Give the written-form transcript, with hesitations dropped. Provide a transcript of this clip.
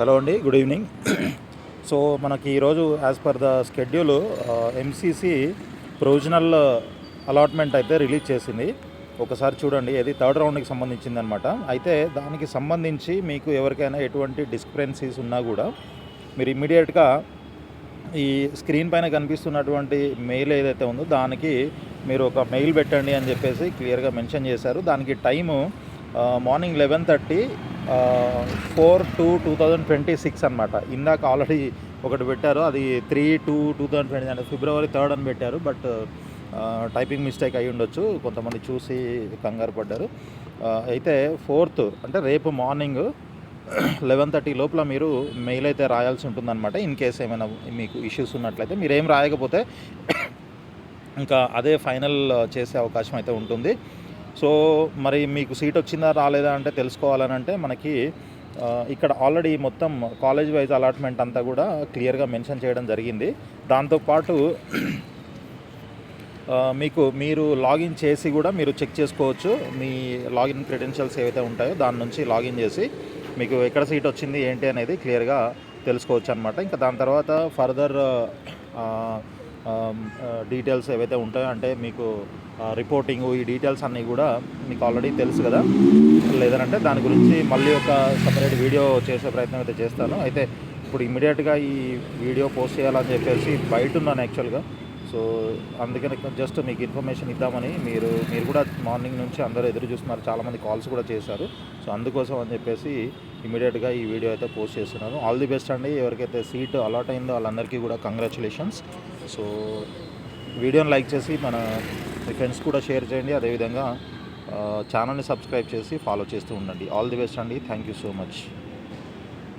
Hello అండి, good evening. So మనకి ఈరోజు as per the schedule MCC provisional allotment అయితే రిలీజ్ చేసింది. ఒకసారి చూడండి, ఇది థర్డ్ రౌండ్కి సంబంధించింది అనమాట. అయితే దానికి సంబంధించి మీకు ఎవరికైనా ఎటువంటి డిస్క్రిపెన్సీస్ ఉన్నా కూడా మీరు ఇమ్మీడియట్గా ఈ స్క్రీన్ పైన కనిపిస్తున్నటువంటి మెయిల్ ఏదైతే ఉందో దానికి మీరు ఒక మెయిల్ పెట్టండి అని చెప్పేసి క్లియర్గా మెన్షన్ చేశారు. దానికి టైము మార్నింగ్ 11:30 4/2/2026 అనమాట. ఇందాక ఆల్రెడీ ఒకటి పెట్టారు, అది 3/2/2020 అంటే February 3rd అని పెట్టారు. బట్ టైపింగ్ మిస్టేక్ అయి ఉండొచ్చు, కొంతమంది చూసి కంగారు పడ్డారు. అయితే 4th అంటే రేపు మార్నింగ్ 11:30 లోపల మీరు మెయిల్ అయితే రాయాల్సి ఉంటుందన్నమాట. ఇన్ కేస్ ఏమైనా మీకు ఇష్యూస్ ఉన్నట్లయితే, మీరేం రాయకపోతే ఇంకా అదే ఫైనల్ చేసే అవకాశం అయితే ఉంటుంది. సో మరి మీకు సీట్ వచ్చిందా రాలేదా అంటే తెలుసుకోవాలని అంటే మనకి ఇక్కడ ఆల్రెడీ మొత్తం కాలేజ్ వైజ్ అలాట్మెంట్ అంతా కూడా క్లియర్గా మెన్షన్ చేయడం జరిగింది. దాంతోపాటు మీరు లాగిన్ చేసి కూడా మీరు చెక్ చేసుకోవచ్చు. మీ లాగిన్ క్రెడెన్షియల్స్ ఏవైతే ఉంటాయో దాని నుంచి లాగిన్ చేసి మీకు ఎక్కడ సీట్ వచ్చింది ఏంటి అనేది క్లియర్గా తెలుసుకోవచ్చు అనమాట. ఇంకా దాని తర్వాత ఫర్దర్ డీటెయిల్స్ ఏవైతే ఉంటాయో అంటే మీకు రిపోర్టింగ్ ఈ డీటెయిల్స్ అన్నీ కూడా మీకు ఆల్రెడీ తెలుసు కదా. లేదంటే దాని గురించి మళ్ళీ ఒక సపరేట్ వీడియో చేసే ప్రయత్నం అయితే చేస్తాను. అయితే ఇప్పుడు ఇమ్మీడియట్గా ఈ వీడియో పోస్ట్ చేయాలని చెప్పేసి బయట ఉన్నాను యాక్చువల్గా. సో అందుకని జస్ట్ మీకు ఇన్ఫర్మేషన్ ఇద్దామని, మీరు కూడా మార్నింగ్ నుంచి అందరూ ఎదురు చూస్తున్నారు, చాలామంది కాల్స్ కూడా చేశారు. సో అందుకోసం అని చెప్పేసి ఇమీడియట్గా ఈ వీడియో అయితే పోస్ట్ చేస్తున్నాను. ఆల్ ది బెస్ట్ అండి. ఎవరికైతే సీట్ అలాట్ అయిందో వాళ్ళందరికీ కూడా కంగ్రాచులేషన్స్. సో వీడియోని లైక్ చేసి మీ ఫ్రెండ్స్ కూడా షేర్ చేయండి. అదేవిధంగా ఛానల్ని సబ్స్క్రైబ్ చేసి ఫాలో చేస్తూ ఉండండి. ఆల్ ది బెస్ట్ అండి. Thank you so much.